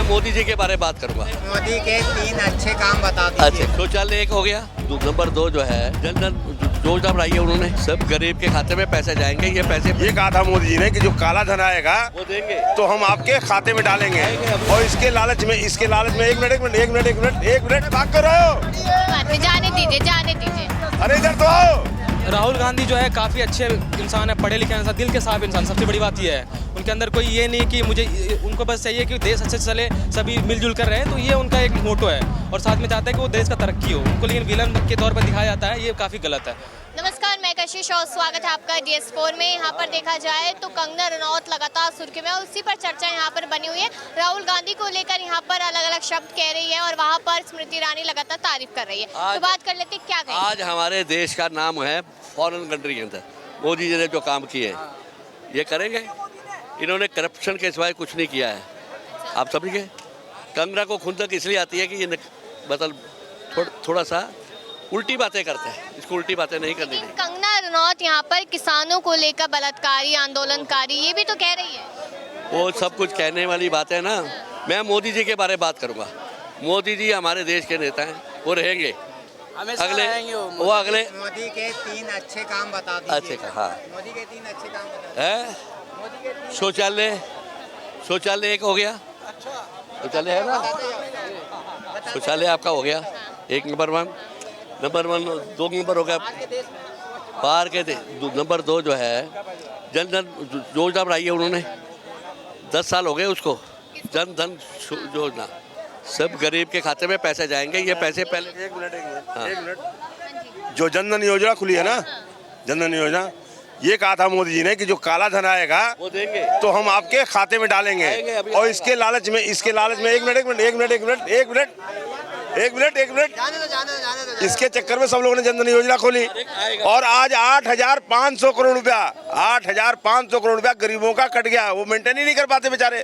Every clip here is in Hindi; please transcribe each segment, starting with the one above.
मोदी जी के बारे में बात करूंगा। मोदी के 3 अच्छे काम बता दीजिए। अच्छा, शौचालय एक हो गया। नंबर 2 जो है जन धन योजना बनाई है उन्होंने, सब गरीब के खाते में पैसे जाएंगे। ये पैसे ये कहा था मोदी जी ने कि जो काला धन आएगा वो देंगे तो हम आपके खाते में डालेंगे। और इसके लालच में एक मिनट भाग कर रहे हो। जाने दीजिए। अरे इधर तो आओ। राहुल गांधी जो है काफ़ी अच्छे इंसान है, पढ़े लिखे इंसान, दिल के साफ इंसान। सबसे बड़ी बात ये है उनके अंदर कोई ये नहीं कि मुझे, उनको बस चाहिए कि देश अच्छे से चले, सभी मिलजुल कर रहे हैं। तो ये उनका एक मोटो है और साथ में चाहते हैं कि वो देश का तरक्की हो उनको, लेकिन विलन के तौर पर दिखाया जाता है, ये काफ़ी गलत है। नमस्कार, मैं कशिश और स्वागत है आपका DS4 में। यहाँ पर देखा जाए तो कंगना रनौत लगातार सुर्खी में, उसी पर चर्चा यहाँ पर बनी हुई है। राहुल गांधी को लेकर यहाँ पर अलग अलग शब्द कह रही है और वहाँ पर स्मृति ईरानी लगातार तारीफ कर रही है। तो बात कर लेते क्या कहें। आज हमारे देश का नाम है फॉरेन कंट्री के अंदर। मोदी जी ने जो काम किए ये करेंगे। इन्होंने करप्शन के सिवाय कुछ नहीं किया है। आप समझिए, कंगना को खुंदक इसलिए आती है कि ये मतलब थोड़ा सा उल्टी बातें करते हैं। इसको उल्टी बातें नहीं करनी चाहिए। कंगना रनौत यहाँ पर किसानों को लेकर बलात्कारी, आंदोलनकारी, ये भी तो कह रही है। वो सब कुछ कहने वाली बात है ना। मैं मोदी जी के बारे में बात करूंगा। मोदी जी हमारे देश के नेता हैं, वो रहेंगे अगले मोदी के 3 अच्छे काम बता दीजिए। अच्छे हाँ मोदी के 3 अच्छे काम बता है। शौचालय एक हो गया। शौचालय है ना, शौचालय आपका हो गया एक नंबर 1। नंबर 1 2 नंबर हो गया बाहर के। नंबर 2 जो है जन धन योजना बनाई है उन्होंने, 10 साल हो गए उसको। जन धन योजना, सब गरीब के खाते में पैसे जाएंगे। ये पैसे पहले एक मिनट जो जन धन योजना खुली है ना, जन धन योजना, ये कहा था मोदी जी ने कि जो काला धन आएगा वो देंगे तो हम आपके खाते में डालेंगे। और इसके लालच में एक मिनट इसके चक्कर में सब लोगों ने जन धन योजना खोली। और आज 8,500 करोड़ रुपया गरीबों का कट गया। वो मेंटेन ही नहीं कर पाते बेचारे।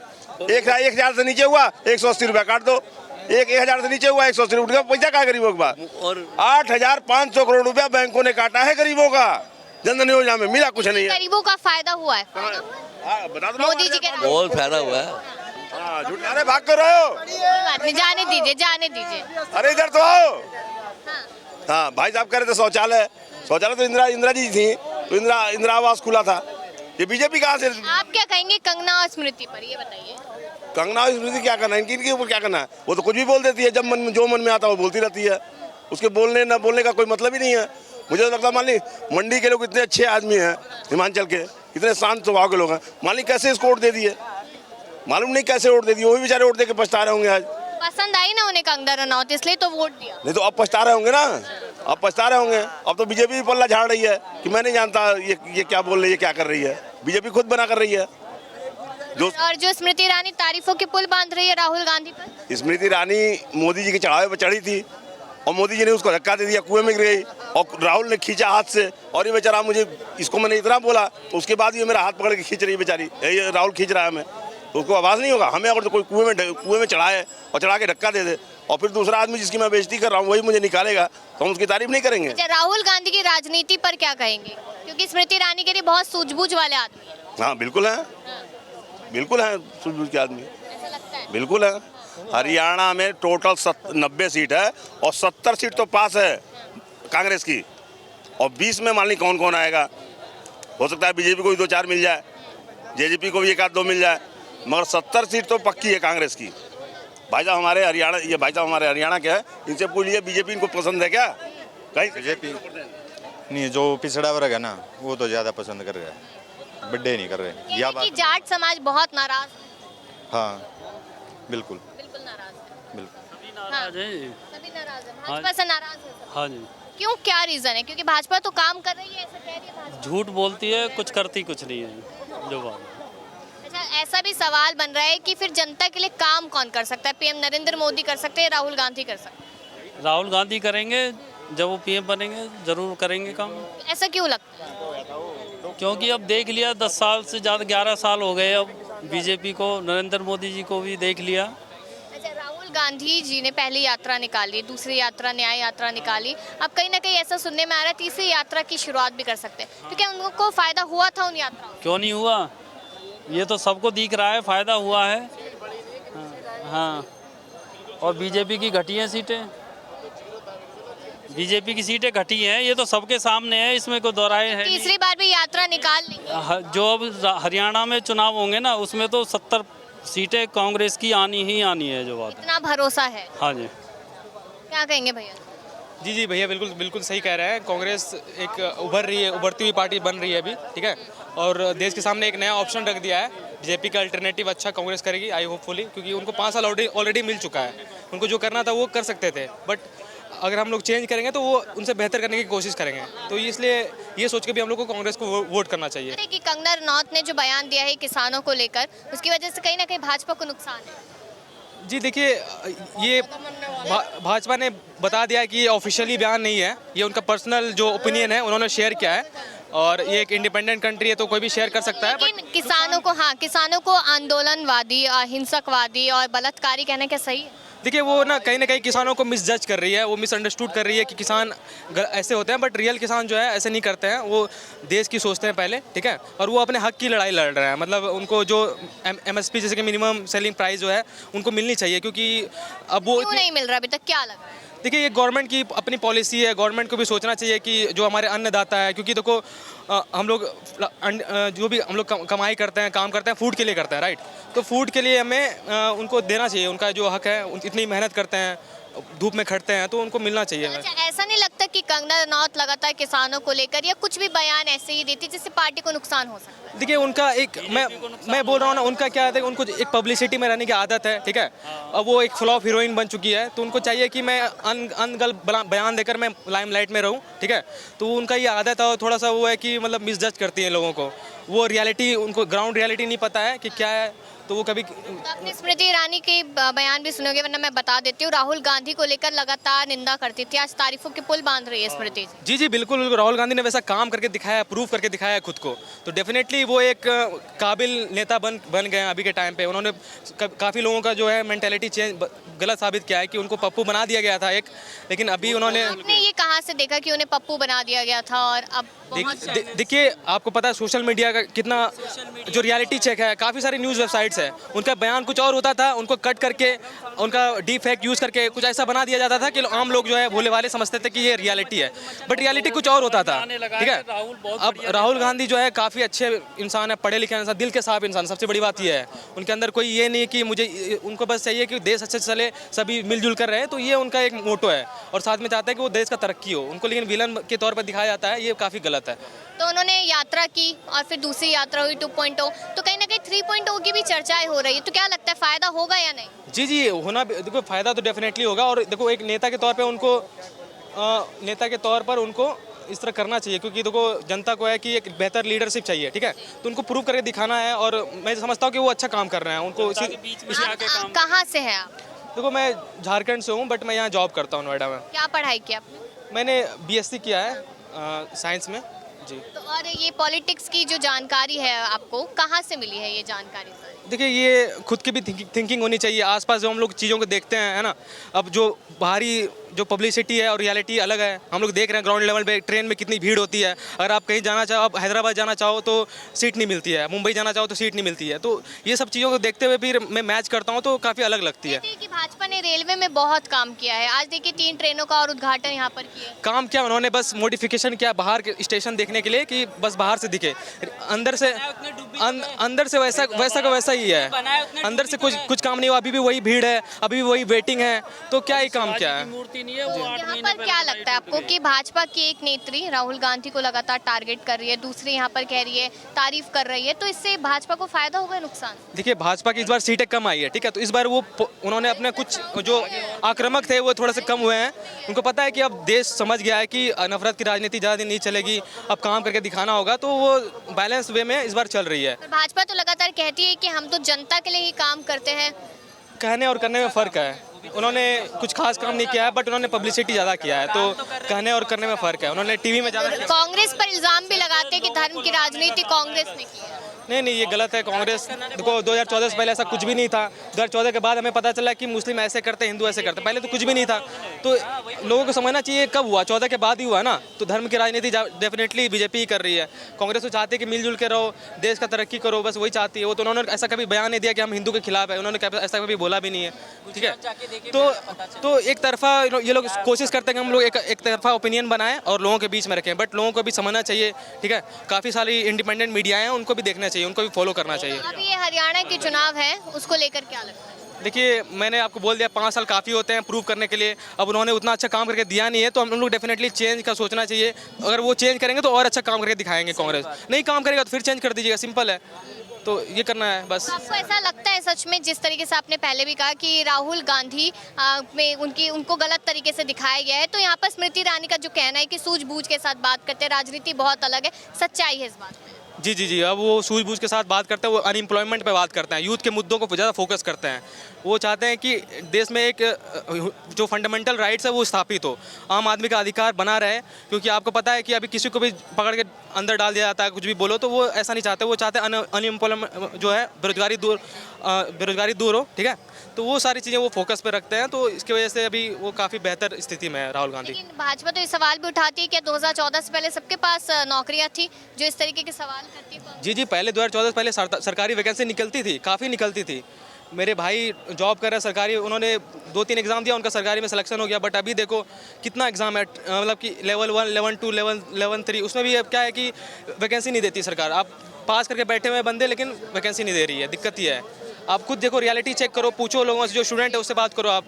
1,000 से नीचे हुआ 180 रुपया काट दो। 1,000 से नीचे हुआ 180 रुपया, पैसा कहाँ गरीबों के पास। और 8,500 करोड़ रुपया बैंकों ने काटा है गरीबों का। जन धन योजना में मिला कुछ नहीं है। गरीबों का फायदा हुआ है बता दो मोदी जी के राज। बहुत फायदा हुआ है। झूठ अरे भाग कर रहे हो। जाने दीजिए। अरे इधर तो आओ। हाँ भाई साहब कह रहे थे शौचालय तो इंदिरा जी थी, तो इंदिरा आवास खुला था। ये बीजेपी कहाँ से। आप क्या कहेंगे कंगना और स्मृति पर, ये बताइए। कंगना और स्मृति क्या करना है, इनके ऊपर क्या करना है। वो तो कुछ भी बोल देती है, जब जो मन में आता है वो बोलती रहती है। उसके बोलने न बोलने का कोई मतलब ही नहीं है। मुझे तो लगता है मान ली मंडी के लोग इतने अच्छे आदमी हैं, हिमाचल के इतने शांत स्वभाव के लोग हैं, मान ली कैसे इसको वोट दे दिए, मालूम नहीं कैसे वोट दे दिए। वो भी बेचारे वोट दे के पछता रहे होंगे। आज पसंद आई ना उन्हें कंगना रनौत, इसलिए तो वोट दिया। नहीं तो अब पछता रहे होंगे ना, अब पछता रहे होंगे। अब तो बीजेपी भी पल्ला झाड़ रही है कि मैं नहीं जानता ये क्या बोल रही है, क्या कर रही है। बीजेपी खुद बना कर रही है। जो स्मृति ईरानी तारीफों के पुल बांध रही है राहुल गांधी पर। स्मृति ईरानी मोदी जी के चढ़ावे पर चढ़ी थी और मोदी जी ने उसको धक्का दे दिया, कुएं में गिर गई। और राहुल ने खींचा हाथ से, और ये बेचारा इसको मैंने इतना बोला तो उसके बाद ये मेरा हाथ पकड़ के खींच रही है बेचारी। ये राहुल खींच रहा है हमें, तो उसको आवाज़ नहीं होगा। हमें अगर तो कोई कुएं में चढ़ाए और चढ़ा के धक्का दे दे और फिर दूसरा आदमी जिसकी मैं बेइज्जती कर रहा हूँ वही मुझे निकालेगा, तो हम उसकी तारीफ नहीं करेंगे। राहुल गांधी की राजनीति पर क्या कहेंगे, क्योंकि स्मृति ईरानी के लिए बहुत सूझबूझ वाले आदमी है। हाँ बिल्कुल है, बिल्कुल है सूझबूझ के आदमी, बिल्कुल है। हरियाणा में टोटल 90 सीट है और 70 सीट तो पास है कांग्रेस की, और 20 में मान ली कौन कौन आएगा। हो सकता है बीजेपी को भी 2-4 मिल जाए, जेजेपी को भी 1-2 मिल जाए, मगर 70 सीट तो पक्की है कांग्रेस की। भाई साहब हमारे हरियाणा के हैं, इनसे पूछिए बीजेपी इनको पसंद है क्या। कहीं बीजेपी नहीं, जो पिछड़ा वर्ग है ना वो तो ज़्यादा पसंद कर रहे हैं, बड्डे नहीं कर रहे। या बात जाट समाज बहुत नाराज। हाँ बिल्कुल नाराज, बिल्कुल नाराज है। सभी नाराज है, भाजपा से नाराज है। हाँ जी। क्यों, क्या रीजन है? क्योंकि भाजपा तो काम कर रही है, ऐसा कह रही है भाजपा। झूठ बोलती है, कुछ करती कुछ नहीं है जो बात। अच्छा, ऐसा भी सवाल बन रहा है कि फिर जनता के लिए काम कौन कर सकता है? पीएम नरेंद्र मोदी कर सकते हैं, राहुल गांधी कर सकते हैं? राहुल गांधी करेंगे, जब वो पीएम बनेंगे जरूर करेंगे काम। ऐसा क्यों लगता है? क्योंकि अब देख लिया 10 साल से ज़्यादा, 11 साल हो गए अब बीजेपी को, नरेंद्र मोदी जी को भी देख लिया। अच्छा, राहुल गांधी जी ने पहली यात्रा निकाली, दूसरी यात्रा न्याय यात्रा निकाली, अब कहीं ना कहीं ऐसा सुनने में आ रहा है तीसरी यात्रा की शुरुआत भी कर सकते हैं, क्योंकि उनको फायदा हुआ था उन यात्राओं। क्यों नहीं हुआ, ये तो सबको दिख रहा है, फायदा हुआ है। हाँ, और बीजेपी की घटी हैं सीटें, बीजेपी की सीटें घटी हैं, ये तो सबके सामने है, इसमें कोई दोहराए है नहीं। तीसरी बार भी यात्रा निकाल लेंगे। जो अब हरियाणा में चुनाव होंगे ना, उसमें तो 70 सीटें कांग्रेस की आनी ही आनी है, जो बात है। इतना भरोसा है? हाँ जी। क्या कहेंगे भैया? जी जी भैया बिल्कुल बिल्कुल सही कह रहे हैं। कांग्रेस एक उभरती हुई पार्टी बन रही है अभी, ठीक है, और देश के सामने एक नया ऑप्शन रख दिया है। बीजेपी का अल्टरनेटिव अच्छा कांग्रेस करेगी, आई होपफुली, क्योंकि उनको 5 साल ऑलरेडी मिल चुका है। उनको जो करना था वो कर सकते थे, बट अगर हम लोग चेंज करेंगे तो वो उनसे बेहतर करने की कोशिश करेंगे। तो इसलिए ये सोच के भी हम लोग को कांग्रेस को वोट करना चाहिए। कि कंगना रनौत ने जो बयान दिया है किसानों को लेकर, उसकी वजह से कहीं ना कहीं भाजपा को नुकसान है। जी देखिए, ये भाजपा ने बता दिया कि ये ऑफिशियली बयान नहीं है, ये उनका पर्सनल जो ओपिनियन है उन्होंने शेयर किया है, और ये एक इंडिपेंडेंट कंट्री है तो कोई भी शेयर कर सकता है। लेकिन किसानों को आंदोलनवादी, हिंसकवादी और बलात्कारी कहने क्या सही है? देखिए, वो ना कहीं किसानों को मिसजज कर रही है, वो मिसअंडरस्टूड कर रही है कि किसान ऐसे होते हैं, बट रियल किसान जो है ऐसे नहीं करते हैं। वो देश की सोचते हैं पहले, ठीक है, और वो अपने हक की लड़ाई लड़ रहे हैं। मतलब उनको जो MSP जैसे कि मिनिमम सेलिंग प्राइस जो है उनको मिलनी चाहिए, क्योंकि अब वो क्यों नहीं मिल रहा अभी तक, क्या लग रहा है? देखिए, ये गवर्नमेंट की अपनी पॉलिसी है, गवर्नमेंट को भी सोचना चाहिए कि जो हमारे अन्नदाता है, क्योंकि देखो हम लोग जो भी हम लोग कमाई करते हैं, काम करते हैं, फूड के लिए करते हैं, राइट। तो फूड के लिए हमें उनको देना चाहिए, उनका जो हक है, इतनी मेहनत करते हैं, धूप में खटते हैं, तो उनको मिलना चाहिए। अच्छा, ऐसा नहीं लगता कि कंगना रनौत लगातार किसानों को लेकर या कुछ भी बयान ऐसे ही देती जिससे पार्टी को नुकसान हो सकता है? देखिए, उनका एक मैं बोल रहा हूँ ना, उनका क्या है, उनको एक पब्लिसिटी में रहने की आदत है, ठीक है। अब वो एक फ्लॉप हीरोइन बन चुकी है, तो उनको चाहिए कि मैं अनगल बयान देकर मैं लाइमलाइट में रहूँ, ठीक है। तो उनका ये आदत है, और थोड़ा सा वो है कि मतलब मिसजज करती है लोगों को। वो रियलिटी, उनको ग्राउंड रियलिटी नहीं पता है कि क्या है, तो वो कभी आपने स्मृति ईरानी के बयान भी सुनोगे, वरना मैं बता देती हूँ। राहुल गांधी को लेकर लगातार निंदा करती थी, आज तारीफों के पुल बांध रही है स्मृति जी। जी बिल्कुल, राहुल गांधी ने वैसा काम करके दिखाया, प्रूव करके दिखाया है खुद को, तो डेफिनेटली वो एक काबिल नेता बन गए हैं अभी के टाइम पे। उन्होंने काफ़ी लोगों का जो है मेंटेलिटी चेंज गलत साबित किया है कि उनको पप्पू बना दिया गया था एक, लेकिन अभी उन्होंने आपने ये कहाँ से देखा कि उन्हें पप्पू बना दिया गया था? और अब देखिए, आपको पता है सोशल मीडिया का कितना जो रियलिटी चेक है, काफ़ी सारी न्यूज़ वेबसाइट्स है, उनका बयान कुछ और होता था, उनको कट करके उनका डीप फैक्ट यूज़ करके कुछ ऐसा बना दिया जाता था कि आम लोग जो है भोले वाले समझते थे कि ये रियलिटी है, बट रियलिटी कुछ और होता था, ठीक है। अब राहुल गांधी जो है काफ़ी अच्छे इंसान है, पढ़े लिखे इंसान, दिल के साफ इंसान, सबसे बड़ी बात ये है। उनके अंदर कोई ये नहीं कि मुझे, उनको बस चाहिए कि देश अच्छे से चले, सभी मिलजुल कर रहे, तो ये उनका एक मोटो है, और साथ में चाहते हैं कि वो देश का तरक्की हो। उनको लेकिन विलन के तौर पर दिखाया जाता है, ये काफ़ी गलत है। तो उन्होंने यात्रा की और फिर दूसरी यात्रा हुई 2.0, तो कहीं ना कहीं 3.0 की भी चर्चाएं हो रही है, तो क्या लगता है फायदा होगा या नहीं? जी जी, होना, देखो फायदा तो डेफिनेटली होगा, और देखो एक नेता के तौर पर उनको इस तरह करना चाहिए, क्योंकि देखो जनता को है कि एक बेहतर लीडरशिप चाहिए, ठीक है, तो उनको प्रूव करके दिखाना है, और मैं समझता हूँ कि वो अच्छा काम कर रहे हैं। उनको कहाँ से है आप? देखो, मैं झारखंड से हूँ, बट मैं यहाँ जॉब करता हूँ नोएडा में। क्या पढ़ाई की आपने? मैंने BSc किया है साइंस में जी। तो और ये पॉलिटिक्स की जो जानकारी है आपको कहाँ से मिली है ये जानकारी सारी? देखिए, ये खुद की भी थिंकिंग होनी चाहिए। आसपास जो हम लोग चीज़ों को देखते हैं, है ना, अब जो बाहरी जो पब्लिसिटी है और रियलिटी अलग है। हम लोग देख रहे हैं ग्राउंड लेवल पे ट्रेन में कितनी भीड़ होती है। अगर आप कहीं जाना चाहो, आप हैदराबाद जाना चाहो तो सीट नहीं मिलती है, मुंबई जाना चाहो तो सीट नहीं मिलती है। तो ये सब चीज़ों को देखते हुए फिर मैं मैच करता हूँ तो काफ़ी अलग लगती है। कि भाजपा ने रेलवे में बहुत काम किया है। आज देखिए 3 ट्रेनों का और उद्घाटन यहाँ पर किया। काम क्या, उन्होंने बस मॉडिफिकेशन किया बाहर के स्टेशन देखने के लिए, कि बस बाहर से दिखे, अंदर से वैसा ही है। अंदर से कुछ काम नहीं हुआ, अभी भी वही भीड़ है, अभी भी वही वेटिंग है, तो क्या ही काम क्या है। मूर्ति नहीं है वो। यहाँ पर क्या लगता है आपको कि भाजपा की एक नेत्री राहुल गांधी को लगातार टारगेट कर रही है, दूसरी यहाँ पर कह रही है, तारीफ कर रही है, तो इससे भाजपा को फायदा होगा नुकसान? देखिए, भाजपा की इस बार सीटें कम आई है, ठीक है, तो इस बार उन्होंने अपने कुछ जो आक्रामक थे वो थोड़े से कम हुए हैं। उनको पता है कि अब देश समझ गया है कि नफरत की राजनीति ज़्यादा दिन नहीं चलेगी, अब काम करके दिखाना होगा, तो वो बैलेंस वे में इस बार चल रही है। भाजपा तो लगातार कहती है कि हम तो जनता के लिए ही काम करते हैं। कहने और करने में फ़र्क है। उन्होंने कुछ खास काम नहीं किया है, बट उन्होंने पब्लिसिटी ज़्यादा किया है, तो कहने और करने में फ़र्क है। उन्होंने टीवी में ज़्यादा। कांग्रेस पर इल्ज़ाम भी लगाते हैं कि धर्म की राजनीति कांग्रेस ने की है। नहीं ये गलत है। कांग्रेस देखो 2014 से पहले ऐसा कुछ भी नहीं था। 2014 के बाद हमें पता चला कि मुस्लिम ऐसे करते, हिंदू ऐसे करते, पहले तो कुछ भी नहीं था। तो लोगों को समझना चाहिए कब हुआ, 14 के बाद ही हुआ ना। तो धर्म की राजनीति डेफिनेटली बीजेपी ही कर रही है। कांग्रेस तो चाहती है कि मिलजुल के रहो, देश का तरक्की करो, बस वही चाहती है वो। तो उन्होंने ऐसा कभी बयान नहीं दिया कि हम हिंदू के खिलाफ है, उन्होंने ऐसा कभी बोला भी नहीं है, ठीक है। तो एक तरफा ये लोग कोशिश करते हैं कि हम लोग एक तरफा ओपिनियन बनाएं और लोगों के बीच में रखें, बट लोगों को भी समझना चाहिए, ठीक है। काफ़ी सारी इंडिपेंडेंट मीडिया हैं, उनको भी देखना चाहिए, उनको भी फॉलो करना चाहिए। अब ये हरियाणा के चुनाव है, उसको लेकर क्या लगता है? देखिए मैंने आपको बोल दिया 5 साल काफ़ी होते हैं प्रूव करने के लिए। अब उन्होंने उतना अच्छा काम करके दिया नहीं है, तो हम लोग डेफिनेटली चेंज का सोचना चाहिए। अगर वो चेंज करेंगे तो और अच्छा काम करके दिखाएंगे। कांग्रेस नहीं काम करेगा तो फिर चेंज कर दीजिएगा, सिंपल है। तो ये करना है बस। आपको ऐसा लगता है सच में, जिस तरीके से आपने पहले भी कहा कि राहुल गांधी में उनको गलत तरीके से दिखाया गया है, तो यहाँ पर स्मृति ईरानी का जो कहना है कि सूझबूझ के साथ बात करते हैं, राजनीति बहुत अलग है, सच्चाई है इस बात में? जी। अब वो सूझबूझ के साथ बात करते हैं, वो अनएम्प्लॉयमेंट पे बात करते हैं, यूथ के मुद्दों को ज़्यादा फोकस करते हैं। वो चाहते हैं कि देश में एक जो फंडामेंटल राइट्स है वो स्थापित हो, आम आदमी का अधिकार बना रहे। क्योंकि आपको पता है कि अभी किसी को भी पकड़ के अंदर डाल दिया जाता है, कुछ भी बोलो, तो वो ऐसा नहीं चाहते। वो चाहते हैं अनएम्प्लॉयमेंट जो है, बेरोजगारी दूर हो, ठीक है। तो वो सारी चीज़ें वो फोकस पे रखते हैं, तो इसकी वजह से अभी वो काफ़ी बेहतर स्थिति में है राहुल गांधी। लेकिन भाजपा तो ये सवाल भी उठाती है कि 2014 से पहले सबके पास नौकरियां थी, जो इस तरीके के सवाल करती है। जी पहले 2014 से पहले सरकारी वैकेंसी निकलती थी, काफ़ी निकलती थी। मेरे भाई जॉब कर रहे हैं सरकारी, उन्होंने 2-3 एग्ज़ाम दिया, उनका सरकारी में सिलेक्शन हो गया। बट अभी देखो कितना एग्ज़ाम है, मतलब कि लेवल 1, लेवल 2, लेवल 3, उसमें भी अब क्या है कि वैकेंसी नहीं देती सरकार। आप पास करके बैठे हुए बंदे, लेकिन वैकेंसी नहीं दे रही है, दिक्कत ही है। आप खुद देखो, रियलिटी चेक करो, पूछो लोगों से, जो स्टूडेंट है उससे बात करो आप।